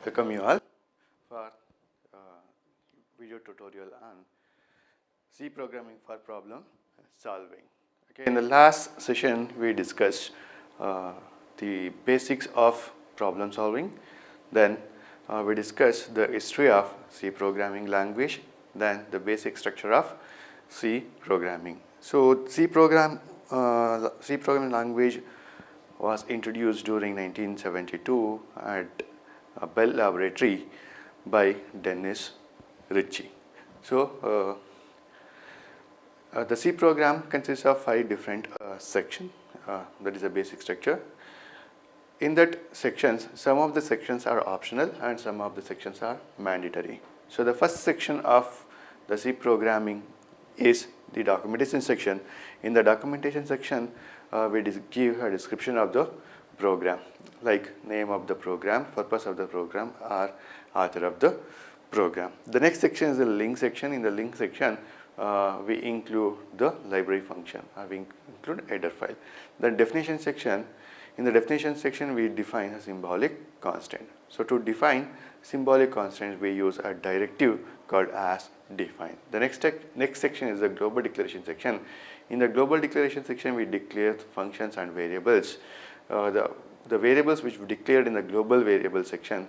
Welcome you all for video tutorial on C programming for problem solving. Okay, in the last session we discussed the basics of problem solving. Then we discussed the history of C programming language, then the basic structure of C programming. So C programming language was introduced during 1972 at Bell Laboratory by Dennis Ritchie. So the C program consists of 5 different sections. That is a basic structure. In that sections, some of the sections are optional and some of the sections are mandatory. So the first section of the C programming is the documentation section. In the documentation section, we give a description of the program, like name of the program, purpose of the program, or author of the program. The next section is the link section. In the link section, we include the library function, or we include header file. The definition section, in the definition section, we define a symbolic constant. So to define symbolic constant, we use a directive called as define. The next section is the global declaration section. In the global declaration section, we declare functions and variables. The variables which we declared in the global variable section,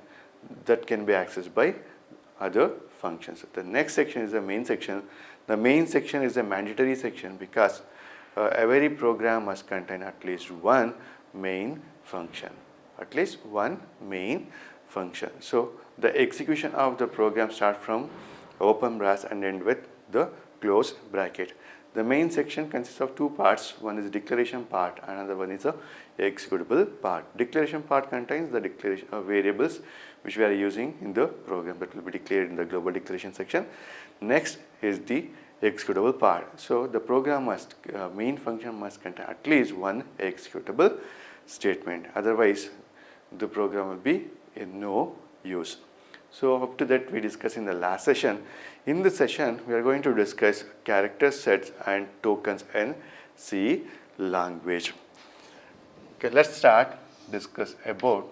that can be accessed by other functions. The next section is the main section. The main section is a mandatory section because every program must contain at least one main function. At least one main function. So the execution of the program starts from open brace and end with the close bracket. The main section consists of 2 parts. One is declaration part, another one is a executable part. Declaration part contains the declaration of variables which we are using in the program that will be declared in the global declaration section. Next is the executable part. So the program must, main function must contain at least one executable statement. Otherwise, the program will be in no use. So up to that we discussed in the last session. In this session, we are going to discuss character sets and tokens in C language. Okay, let's start discuss about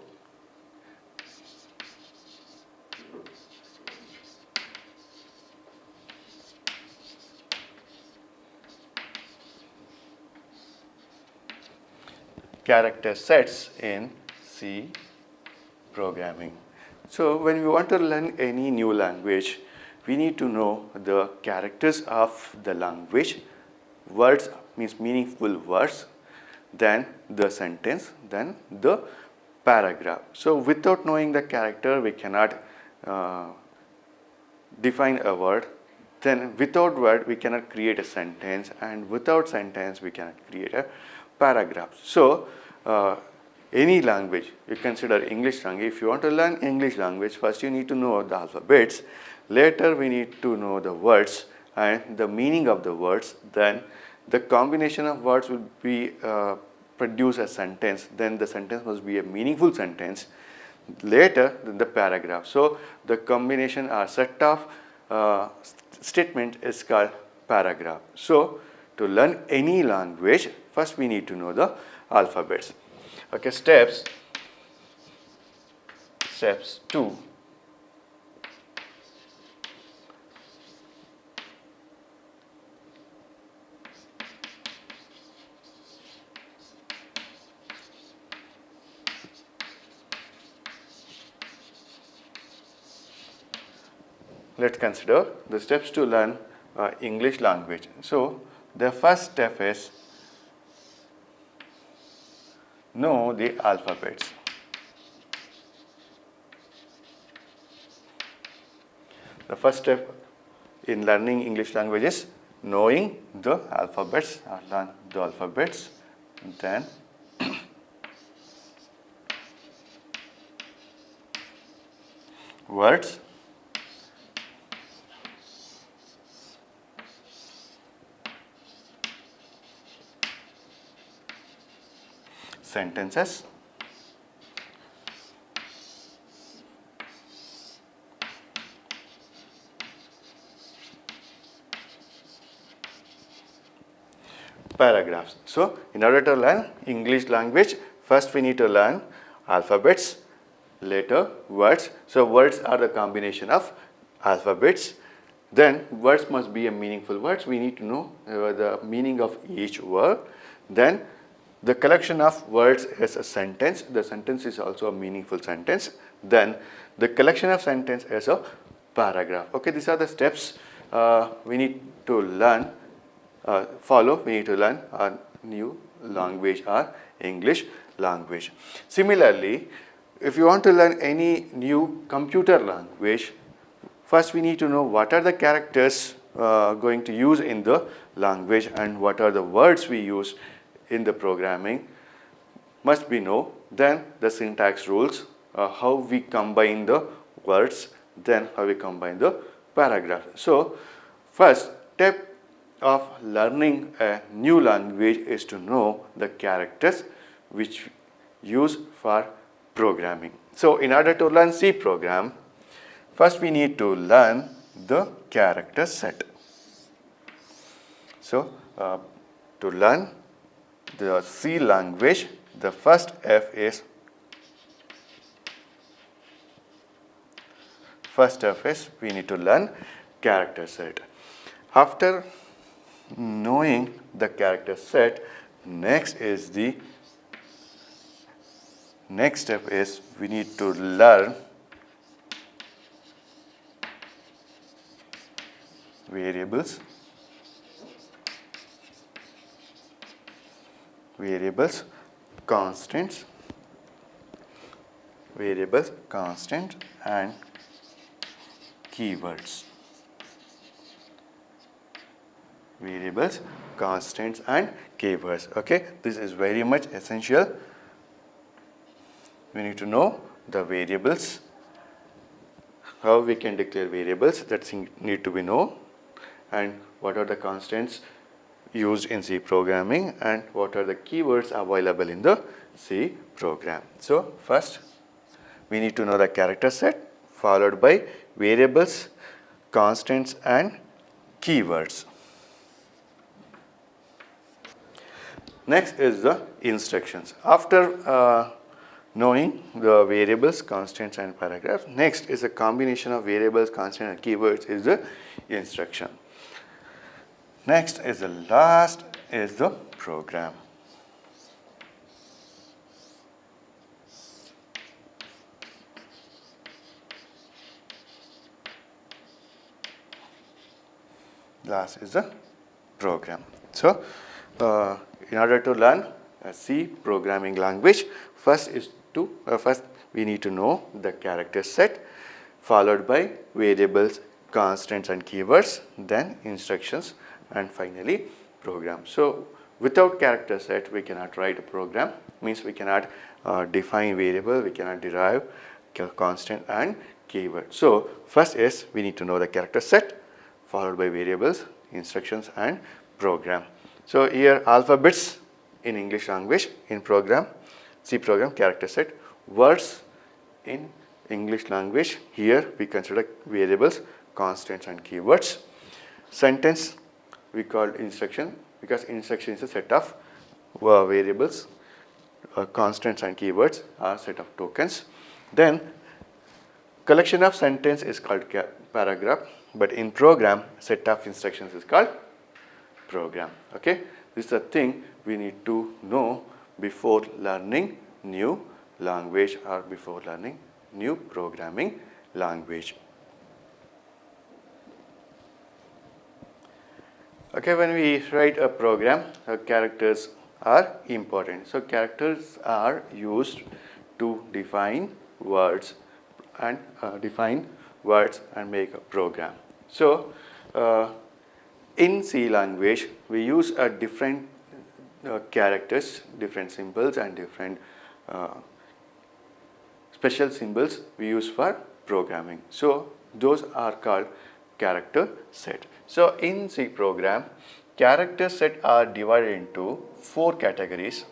character sets in C programming. So when we want to learn any new language, we need to know the characters of the language. Words means meaningful words, then the sentence, then the paragraph. So without knowing the character, we cannot define a word. Then without word, we cannot create a sentence, and without sentence, we cannot create a paragraph. So any language, you consider English language. If you want to learn English language, first you need to know the alphabets. Later we need to know the words and the meaning of the words. Then the combination of words will be produce a sentence. Then the sentence must be a meaningful sentence. Later the paragraph. So the combination or set of statement is called paragraph. So to learn any language, first we need to know the alphabets. Okay, steps 2. Let's consider the steps to learn English language. So the first step is know the alphabets. The first step in learning English language is knowing the alphabets, or learn the alphabets. Then words, sentences, paragraphs. So in order to learn English language, first we need to learn alphabets, letter, words. So words are the combination of alphabets. Then words must be a meaningful words. We need to know the meaning of each word. Then the collection of words is a sentence. The sentence is also a meaningful sentence. Then the collection of sentence is a paragraph. Okay, these are the steps we need to learn, we need to learn a new language or English language. Similarly, if you want to learn any new computer language, first we need to know what are the characters going to use in the language and what are the words we use in the programming must be know. Then the syntax rules, how we combine the words, then how we combine the paragraph. So first step of learning a new language is to know the characters which use for programming. So in order to learn C program, first we need to learn the character set. So to learn the C language, the first F is we need to learn character set. After knowing the character set, next step is we need to learn variables, constants, and keywords. Variables, constants and keywords. Okay, this is very much essential. We need to know the variables, how we can declare variables, that need to be known, and what are the constants used in C programming and what are the keywords available in the C program. So first we need to know the character set, followed by variables, constants and keywords. Next is the instructions. After knowing the variables, constants and paragraphs, next is a combination of variables, constants and keywords is the instruction. Next is the last is the program. Last is the program. So in order to learn a C programming language, first we need to know the character set, followed by variables, constants and keywords, then instructions, and finally program. So without character set we cannot write a program, means we cannot define variable, we cannot derive constant and keyword. So first is we need to know the character set, followed by variables, instructions and program. So here alphabets in English language, in program, C program, character set, words in English language, here we consider variables, constants and keywords. Sentence we call instruction, because instruction is a set of variables, constants and keywords are set of tokens. Then collection of sentence is called paragraph, but in program set of instructions is called program. Okay, this is a thing we need to know before learning new language or before learning new programming language. Okay, when we write a program, characters are important. So characters are used to define words and make a program. So in C language we use a different characters, different symbols and different special symbols we use for programming. So those are called character set. So in C program, character set are divided into 4 categories.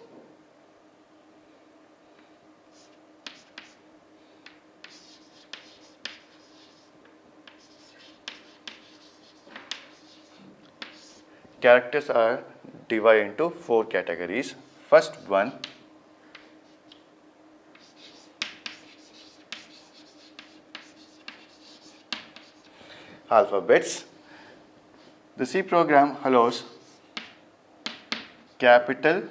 Characters are divided into 4 categories. First one alphabets. The C program allows capital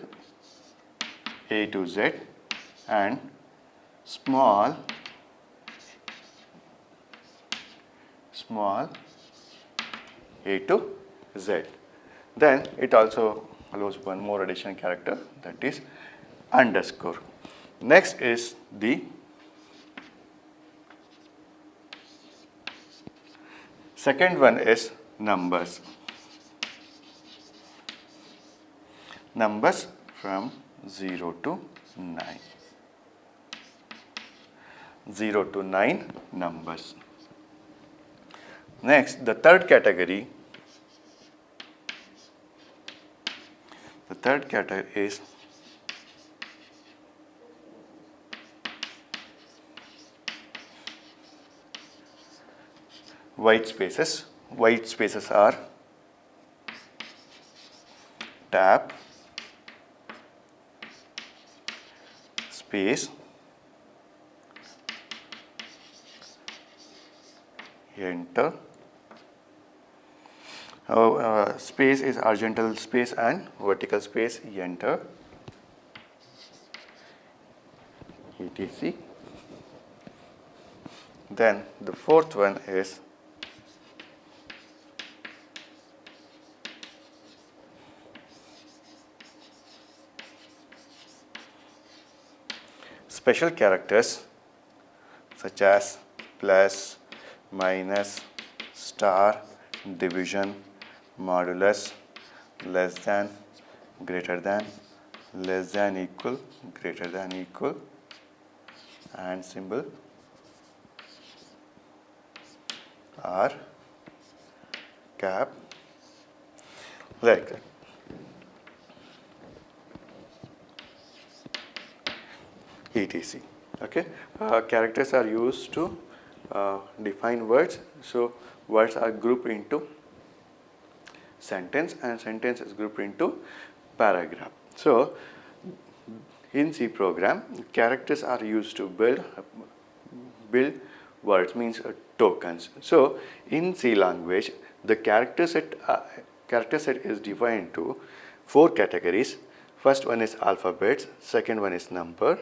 A to Z and small a to Z. Then it also allows one more additional character, that is underscore. Next is the second one is numbers. Numbers from 0 to 9. 0 to 9 numbers. Next, the third category is white spaces. White spaces are tab, space, enter. Space is horizontal space and vertical space, enter, etc. Then the fourth one is special characters such as plus, minus, star, division, modulus, less than, greater than, less than equal, greater than equal, and symbol R, cap, like that. etc. Okay, characters are used to define words. So words are grouped into sentence, and sentence is grouped into paragraph. So in C program, characters are used to build words, means tokens. So in C language, the character set is divided into 4 categories. First one is alphabets, second one is number,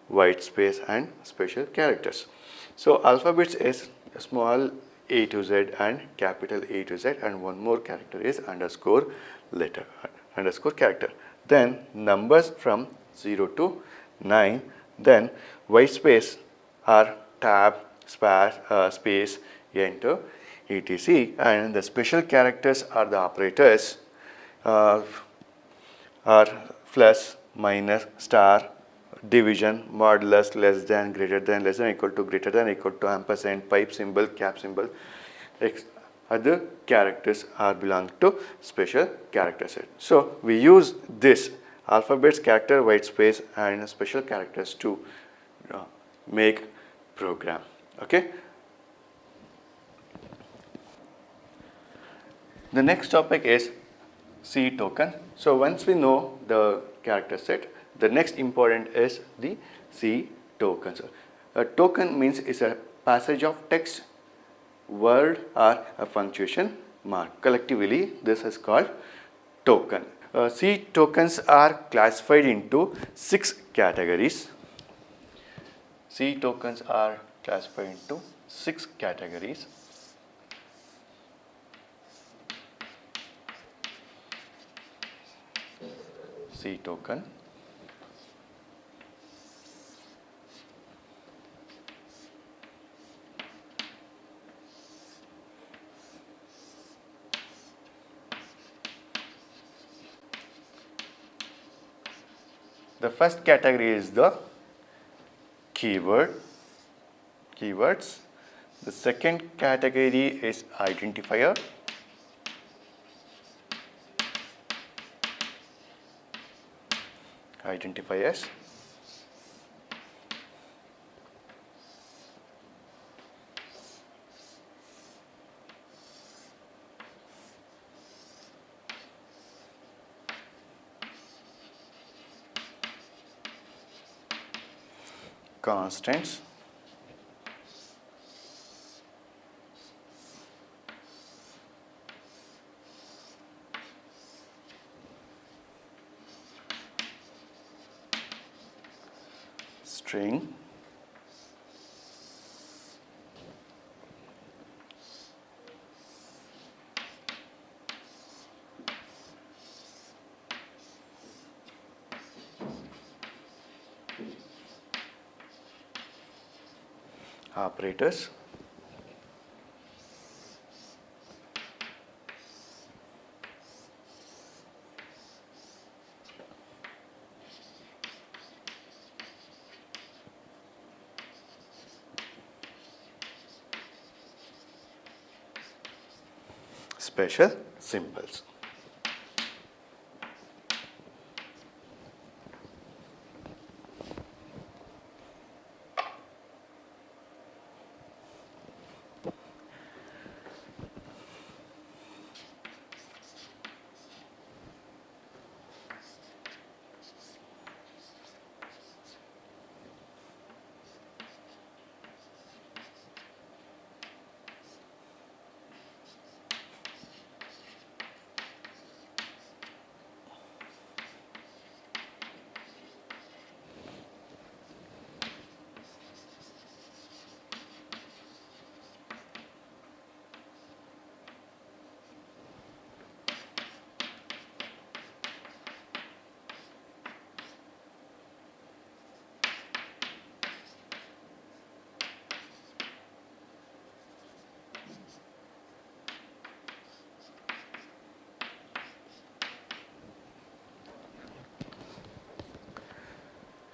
white space, and special characters. So alphabets is small a to z and capital A to z, and one more character is underscore character. Then numbers from 0 to 9. Then white space are tab, space, enter, etc. And the special characters are the operators are plus, minus, star, division, modulus, less than, equal to, ampersand, pipe symbol, cap symbol. Other characters are belong to special character set. So we use this alphabets, character, white space, and special characters to make program. Okay. The next topic is C token. So once we know the character set, the next important is the C tokens. A token means is a passage of text, word, or a punctuation mark. Collectively, this is called token. C tokens are classified into 6 categories. C tokens are classified into 6 categories. C token. The first category is the keywords. The second category is identifier. Identifiers. Constants. string, operators, special symbols.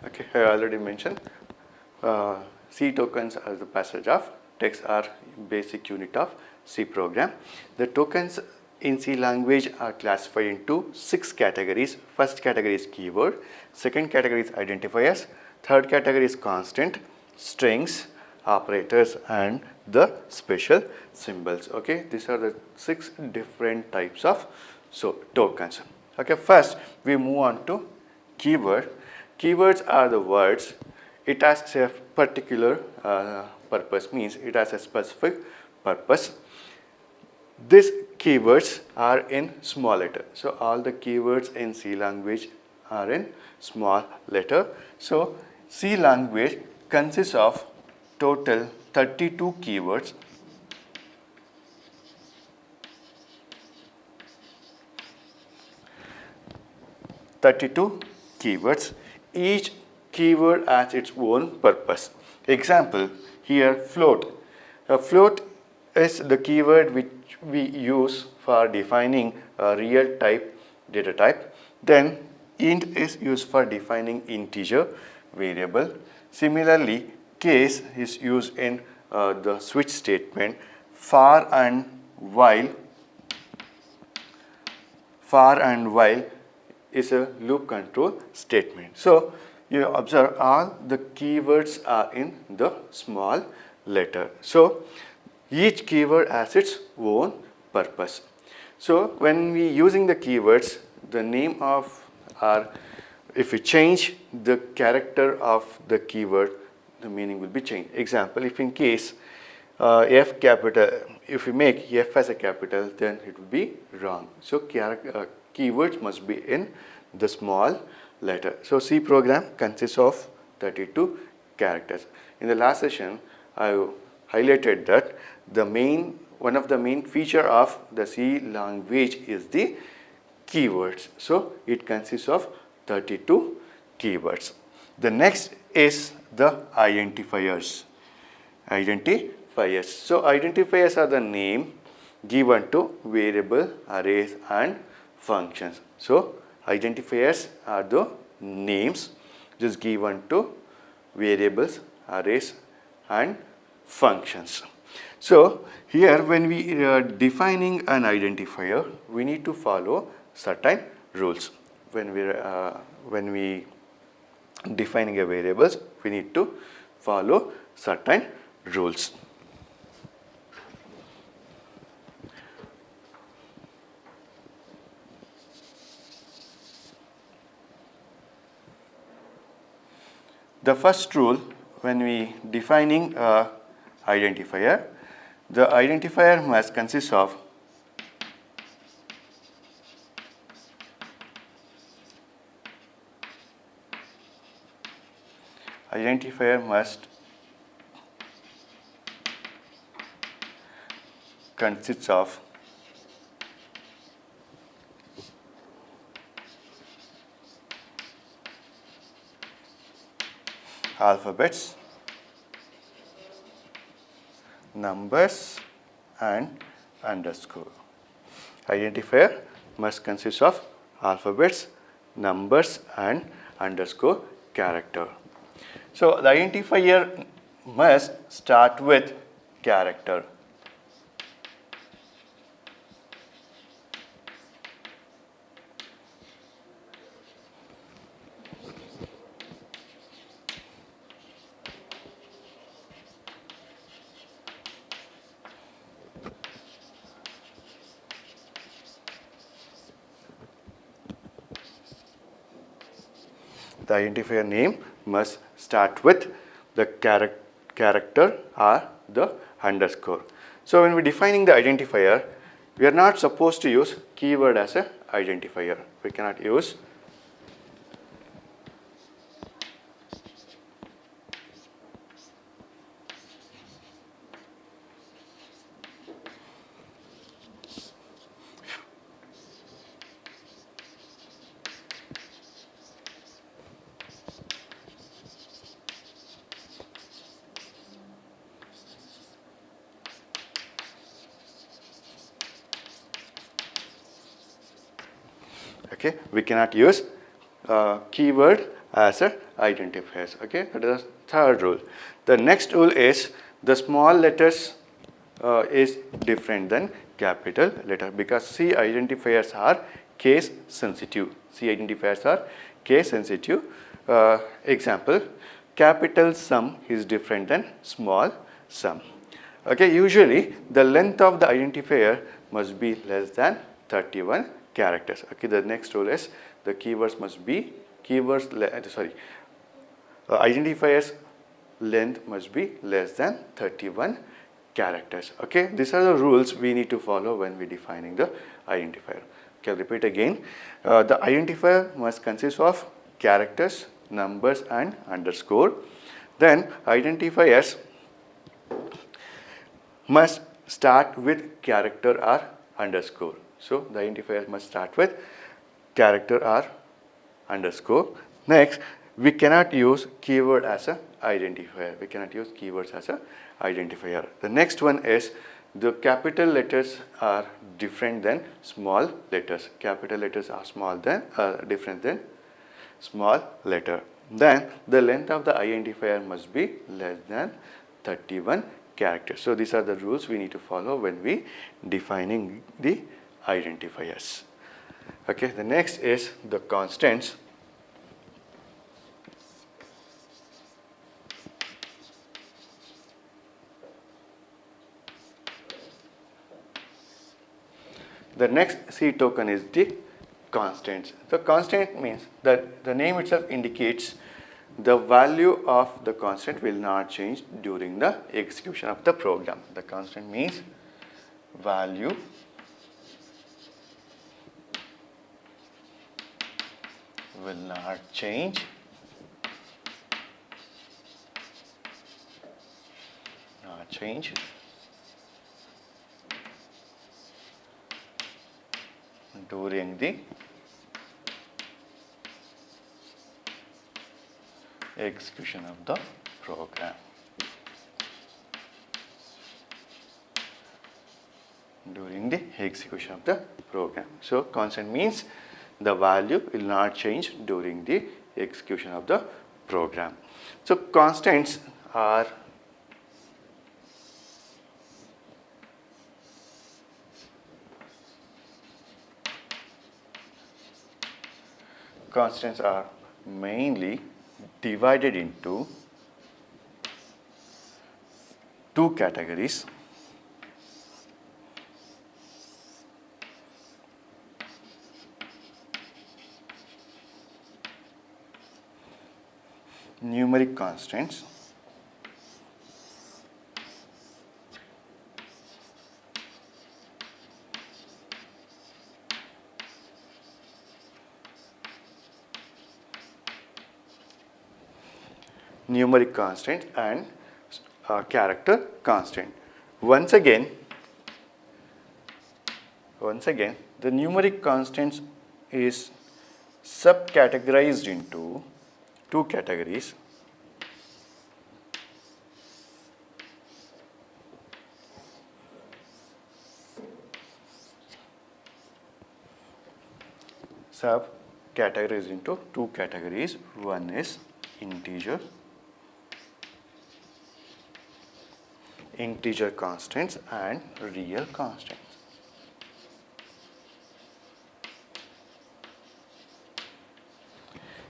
Okay, I already mentioned C tokens as the passage of text are basic unit of C program. The tokens in C language are classified into 6 categories. First category is keyword, second category is identifiers, third category is constant, strings, operators and the special symbols. Okay, these are the 6 different types of tokens. Okay, first we move on to keyword. Keywords are the words. It has a particular purpose, means it has a specific purpose. These keywords are in small letter. So all the keywords in C language are in small letter. So C language consists of total 32 keywords. Each keyword has its own purpose. Example, here float. A float is the keyword which we use for defining a real type data type. Then int is used for defining integer variable. Similarly, case is used in the switch statement. For and while is a loop control statement. So you observe all the keywords are in the small letter. So each keyword has its own purpose. So when we using the keywords, the name of if we change the character of the keyword, the meaning will be changed. Example, if in case F capital, if we make F as a capital, then it will be wrong. So keywords must be in the small letter. So C program consists of 32 characters. In the last session, I highlighted that one of the main feature of the C language is the keywords. So it consists of 32 keywords. The next is the identifiers. So identifiers are the name given to variable, arrays and functions. So identifiers are the names just given to variables, arrays and functions. So here when we are defining an identifier, we need to follow certain rules. When we defining a variables, we need to follow certain rules. The first rule, when we defining a identifier, the identifier must consist of identifier must consist of alphabets, numbers and underscore. Identifier must consist of alphabets, numbers and underscore character. So the identifier must start with character. The identifier name must start with the character or the underscore. So when we're defining the identifier, we are not supposed to use keyword as an identifier. We cannot use we cannot use keyword as a identifiers. Okay, that is the third rule. The next rule is the small letters is different than capital letter, because C identifiers are case sensitive. C identifiers are case sensitive. Example, capital sum is different than small sum. Okay, usually the length of the identifier must be less than 31 characters. Okay, the next rule is the keywords must be identifiers length must be less than 31 characters. Okay, these are the rules we need to follow when we defining the identifier. Okay, I'll repeat again. The identifier must consist of characters, numbers and underscore. Then identifiers must start with character or underscore. So the identifier must start with character or underscore. Next, we cannot use keyword as a identifier. We cannot use keywords as a identifier. The next one is the capital letters are different than small letters. Capital letters are different than small letter. Then the length of the identifier must be less than 31 characters. So these are the rules we need to follow when we defining the identifiers. Okay, the next is the constants. The next C token is the constants. The constant means that the name itself indicates the value of the constant will not change during the execution of the program. The constant means value will not change during the execution of the program. During the execution of the program. So constant means the value will not change during the execution of the program. So constants are mainly divided into two categories. Numeric constants numeric constant and character constant. Once again, the numeric constants is subcategorized into two categories. Subcategorized into two categories. One is integer constants and real constants.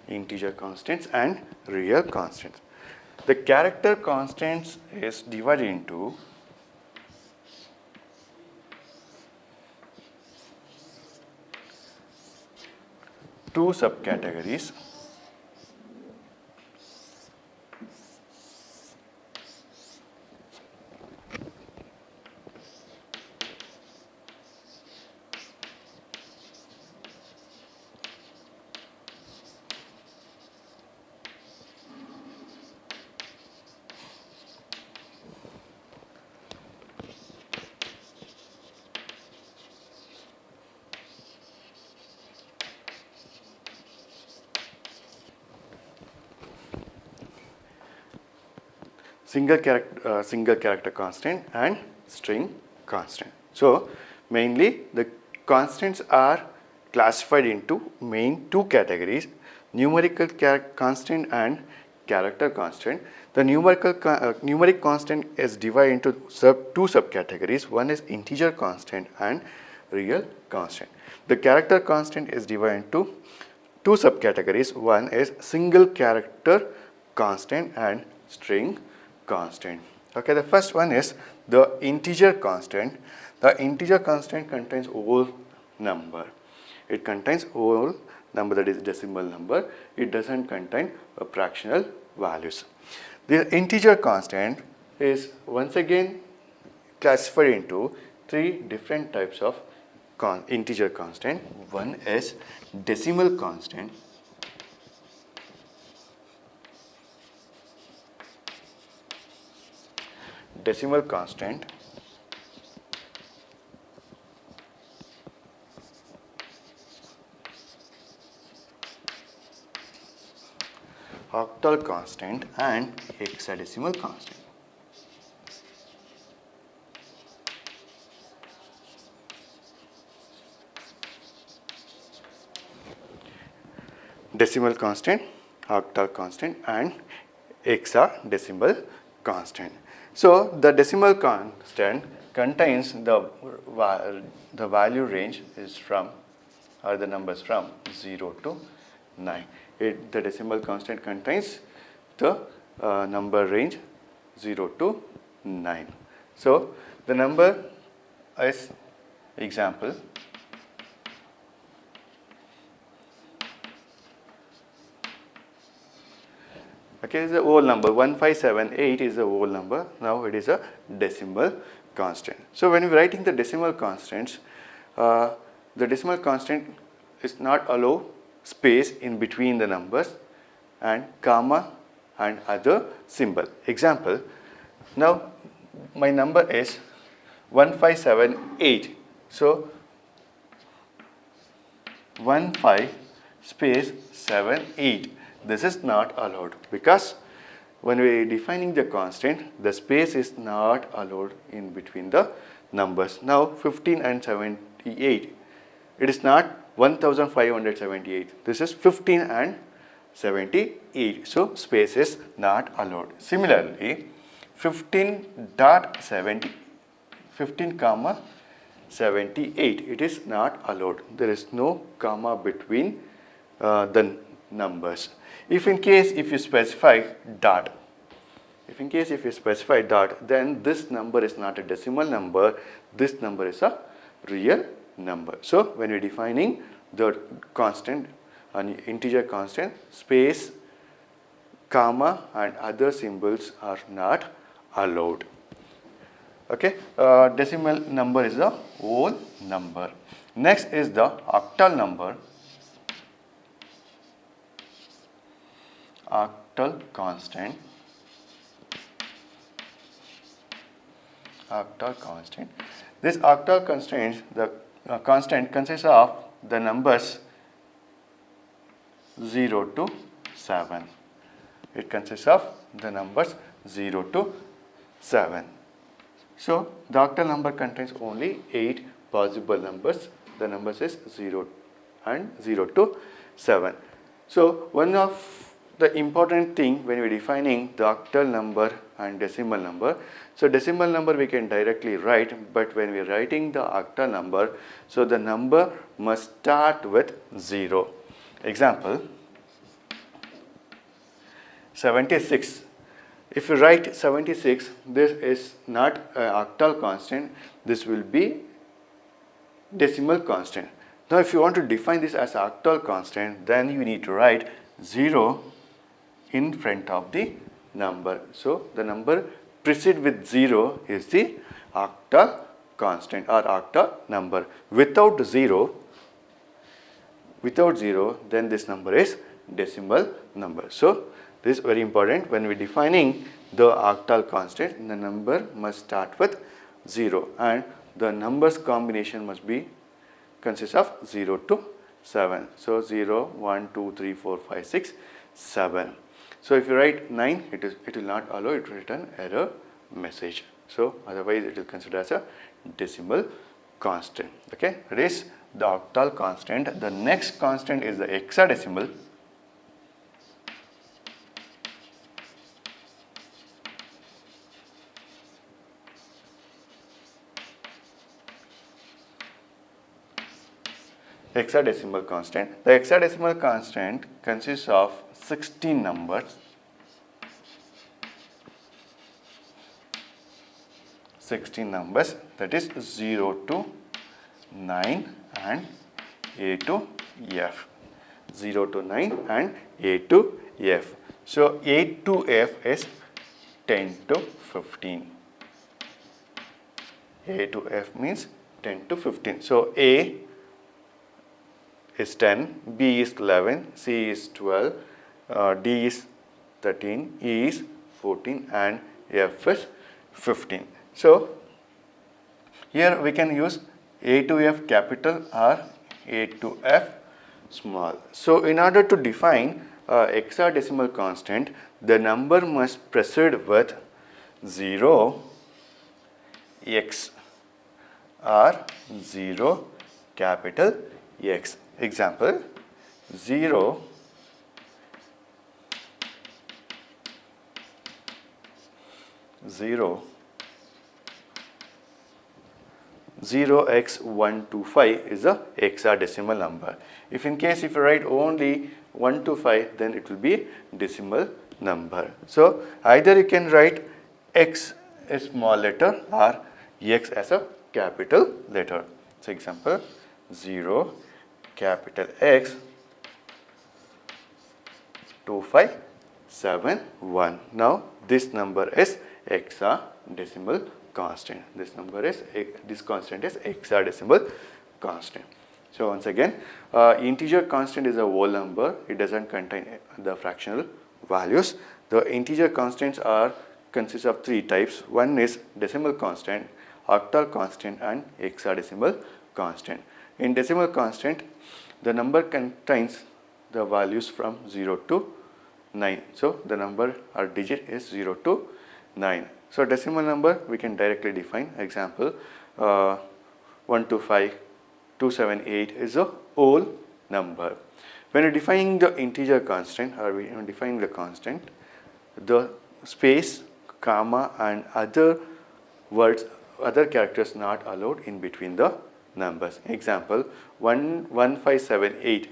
Integer constants and real constants. The character constants is divided into two subcategories. Single character constant and string constant. So mainly the constants are classified into main two categories: numerical constant and character constant. The numeric constant is divided into two subcategories. One is integer constant and real constant. The character constant is divided into two subcategories. One is single character constant and string constant. Okay, the first one is the integer constant. The integer constant contains whole number. It contains whole number, that is decimal number. It doesn't contain fractional values. The integer constant is once again classified into three different types of integer constant. One is decimal constant. Decimal constant, octal constant and hexadecimal constant. Decimal constant, octal constant and hexadecimal constant. So the decimal constant contains the value range is from, or the numbers from 0 to 9. The decimal constant contains the number range 0 to 9. So the number is example. Okay, is a whole number. 1578 is a whole number. Now it is a decimal constant. So when we are writing the decimal constants, the decimal constant is not allow space in between the numbers and comma and other symbol. Example, now my number is 1578. So 15 space 78. This is not allowed because when we are defining the constant, the space is not allowed in between the numbers. Now 15 and 78, it is not 1578. This is 15 and 78. So space is not allowed. Similarly, 15.70, 15 comma 78, it is not allowed. There is no comma between the numbers. If you specify dot, then this number is not a decimal number, this number is a real number. So when we are defining the constant, an integer constant, space, comma and other symbols are not allowed. Okay, decimal number is a whole number. Next is the octal number. Octal constant. octal constant. This octal constant, the constant consists of the numbers 0 to 7. It consists of the numbers 0 to 7. So the octal number contains only 8 possible numbers. The numbers is 0 and 0 to 7. So one of the important thing when we are defining the octal number and decimal number, so decimal number we can directly write, but when we are writing the octal number, so the number must start with 0. Example, 76. If you write 76, this is not an octal constant, this will be decimal constant. Now if you want to define this as octal constant, then you need to write 0 in front of the number. So the number preceded with 0 is the octal constant or octal number. Without 0, then this number is decimal number. So this is very important. When we are defining the octal constant, the number must start with 0 and the numbers combination must be consist of 0 to 7. So 0, 1, 2, 3, 4, 5, 6, 7. So if you write 9, it will not allow it to return error message. So otherwise it will consider as a decimal constant. Okay, it is the octal constant. The next constant is the hexadecimal. Hexadecimal constant. The hexadecimal constant consists of 16 numbers. 16 numbers, that is 0 to 9 and A to F. 0 to 9 and A to F. So A to F is 10 to 15. A to F means 10 to 15. So A is 10, B is 11, C is 12, D is 13, E is 14 and F is 15. So here we can use A to F capital or A to F small. So in order to define hexadecimal constant, the number must precede with 0, X or 0 capital X. Example, 0, 0x125 is a hexadecimal number. If in case if you write only 1 to 5, then it will be decimal number. So either you can write X a small letter or X as a capital letter. So example, 0 capital X 2571. Now this number is hexadecimal constant. This constant is hexadecimal constant. So once again, integer constant is a whole number. It doesn't contain the fractional values. The integer constants consist of 3 types. One is decimal constant, octal constant and hexadecimal constant. In decimal constant, the number contains the values from 0 to 9. So the number or digit is 0 to 9. So decimal number we can directly define. Example, 125, 278 is a whole number. When we are defining the integer constant or we are defining the constant, the space, comma and other words, other characters not allowed in between the numbers. Example, 1578,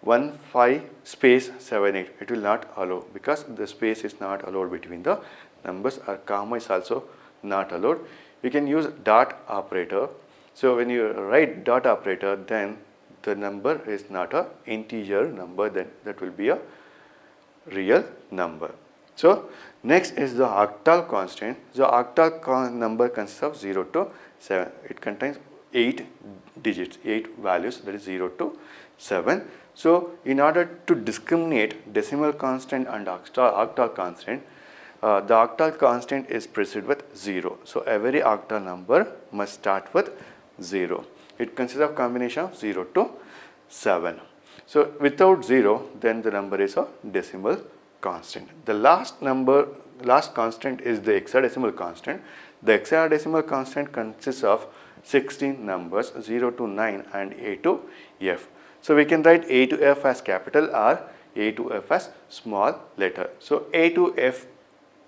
15 space 78, it will not allow because the space is not allowed between the numbers, or comma is also not allowed. You can use dot operator. So when you write dot operator, then the number is not a integer number, then that will be a real number. So next is the octal constant. The octal number consists of 0 to 7. It contains 8 digits, 8 values, that is 0 to 7. So in order to discriminate decimal constant and octal constant, the octal constant is preceded with 0. So every octal number must start with 0. It consists of combination of 0 to 7. So without 0, then the number is a decimal constant. The last constant is the hexadecimal constant. The hexadecimal constant consists of 16 numbers 0 to 9 and A to F. So we can write A to F as capital or A to F as small letter. So A to F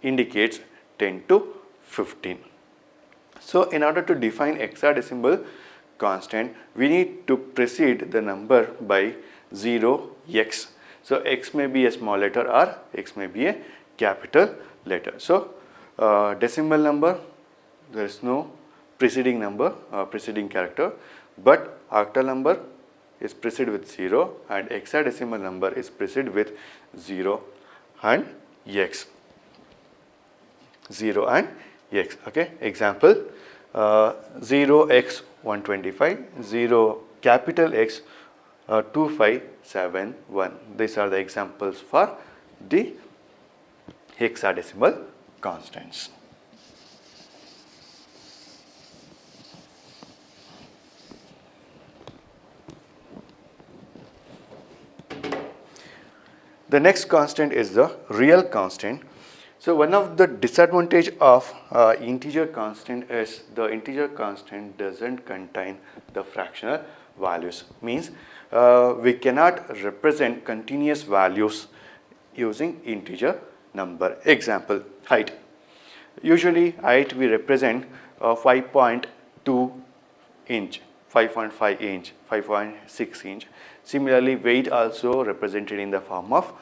indicates 10 to 15. So in order to define hexadecimal constant, we need to precede the number by 0x. So x may be a small letter or x may be a capital letter. So decimal number, there is no preceding number, preceding character, but octal number is preceded with 0 and hexadecimal number is preceded with 0 and x. 0 and x. Okay. Example, 0x125, 0 capital X 2571. These are the examples for the hexadecimal constants. The next constant is the real constant. So one of the disadvantage of integer constant is the integer constant doesn't contain the fractional values. Means we cannot represent continuous values using integer number. Example, height. Usually height we represent 5.2 inch, 5.5 inch, 5.6 inch. Similarly, weight also represented in the form of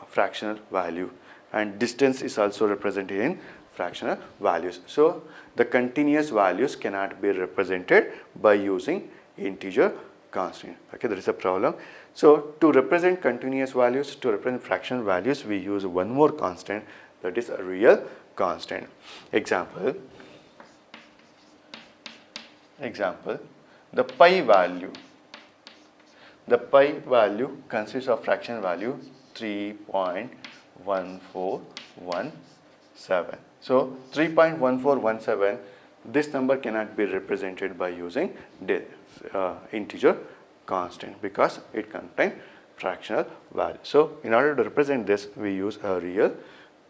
fractional value, and distance is also represented in fractional values. So the continuous values cannot be represented by using integer constant. Okay, there is a problem. So to represent continuous values, to represent fractional values, we use one more constant, that is a real constant. Example, the pi value. The pi value consists of fractional value 3.1417. So 3.1417, this number cannot be represented by using integer constant because it contains fractional value. So in order to represent this, we use a real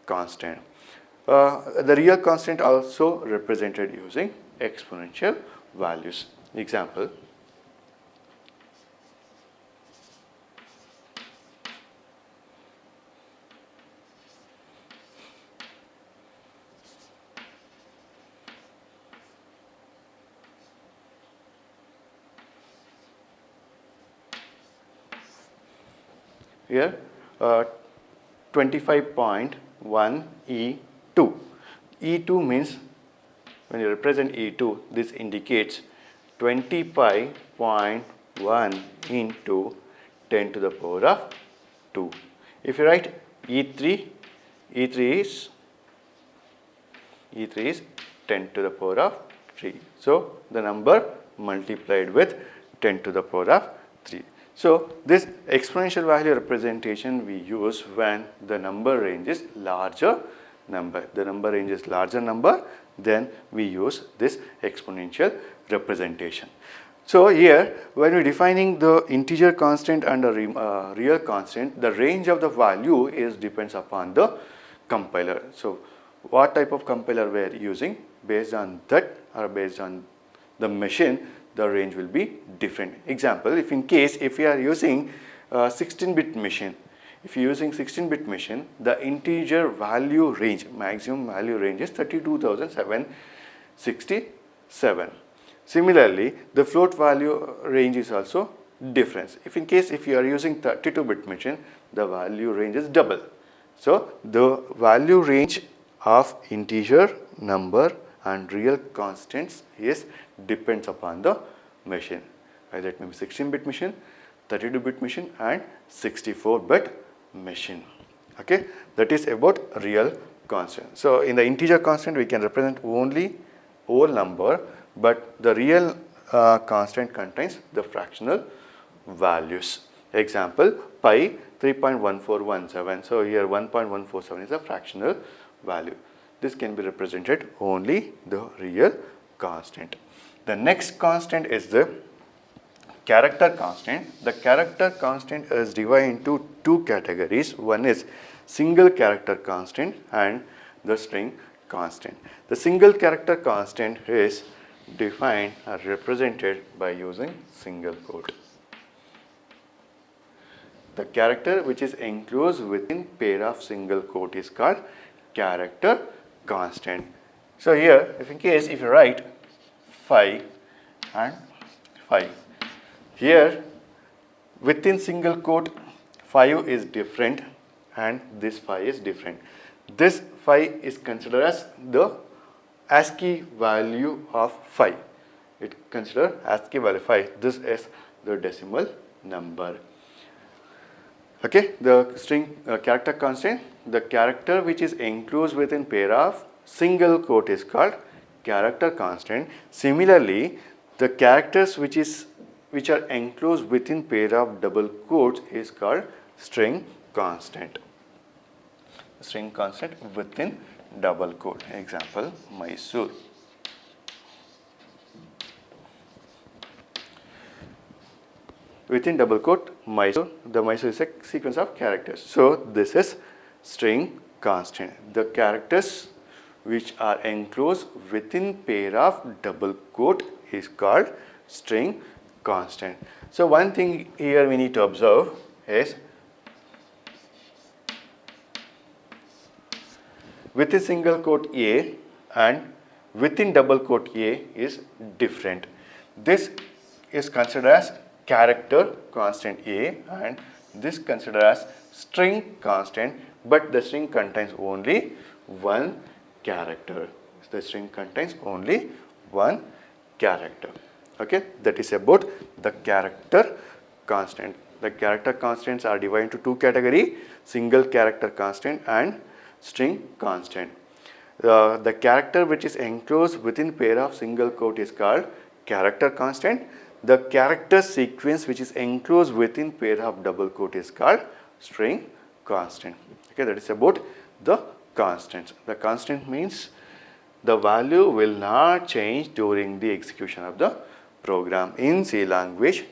constant. The real constant also represented using exponential values. Example, here 25.1 E2. E2 means, when you represent E2, this indicates 20 pi 0.1 into 10 to the power of 2. If you write E3 is 10 to the power of 3. So the number multiplied with 10 to the power of 3. So this exponential value representation we use when the number range is larger number. The number range is larger number, then we use this exponential representation. So here, when we are defining the integer constant and the real constant, the range of the value is depends upon the compiler. So what type of compiler we are using, based on that or based on the machine, the range will be different. Example, if we are using 16-bit machine, if you are using 16-bit machine, the integer value range, maximum value range is 32,767. Similarly, the float value range is also different. If you are using 32-bit machine, the value range is double. So the value range of integer number and real constants is depends upon the machine. Either it may be 16-bit machine, 32-bit machine and 64-bit machine. Okay, that is about real constant. So in the integer constant we can represent only whole number, but the real constant contains the fractional values. Example, pi 3.1417. So here 1.147 is a fractional value. This can be represented only the real constant. The next constant is the character constant. The character constant is divided into two categories. One is single character constant and the string constant. The single character constant is defined or represented by using single quote. The character which is enclosed within pair of single quote is called character constant. So here, if you write 5 and 5, here within single quote 5 is different and this 5 is different. This 5 is considered as the ASCII value of 5. It considered ASCII value 5. This is the decimal number. Okay, the string character constant, the character which is enclosed within pair of single quote is called character constant. Similarly, the characters which are enclosed within pair of double quotes is called string constant. String constant within double quote. Example, Mysore. Within double quote, Mysore, the Mysore is a sequence of characters. So this is string constant. The characters which are enclosed within pair of double quote is called string constant. So one thing here we need to observe is within single quote A and within double quote A is different. This is considered as character constant A and this considered as string constant, but the string contains only one character. The string contains only one character. Okay, that is about the character constant. The character constants are divided into two categories, single character constant and string constant. The character which is enclosed within pair of single quote is called character constant. The character sequence which is enclosed within pair of double quote is called string constant. Okay, that is about the constants. The constant means the value will not change during the execution of the program. In C language,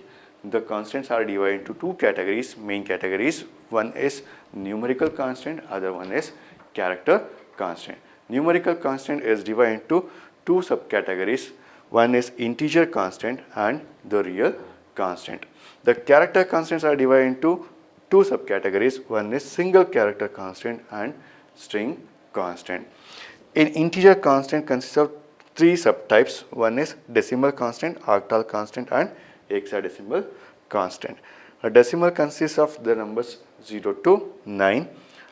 the constants are divided into two categories, main categories. One is numerical constant, other one is character constant. Numerical constant is divided into two subcategories. One is integer constant and the real constant. The character constants are divided into two subcategories. One is single character constant and string constant. In integer constant consists of three subtypes. One is decimal constant, octal constant and hexadecimal constant. A decimal consists of the numbers 0 to 9.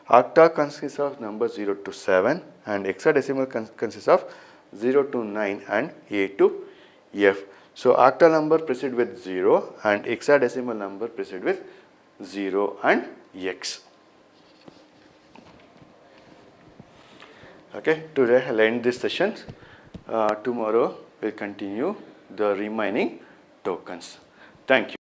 Octal consists of numbers 0 to 7 and hexadecimal consists of 0 to 9 and A to F. So octal number proceed with 0 and hexadecimal number proceed with 0 and X. Okay, today I'll end this session. Tomorrow we'll continue the remaining tokens. Thank you.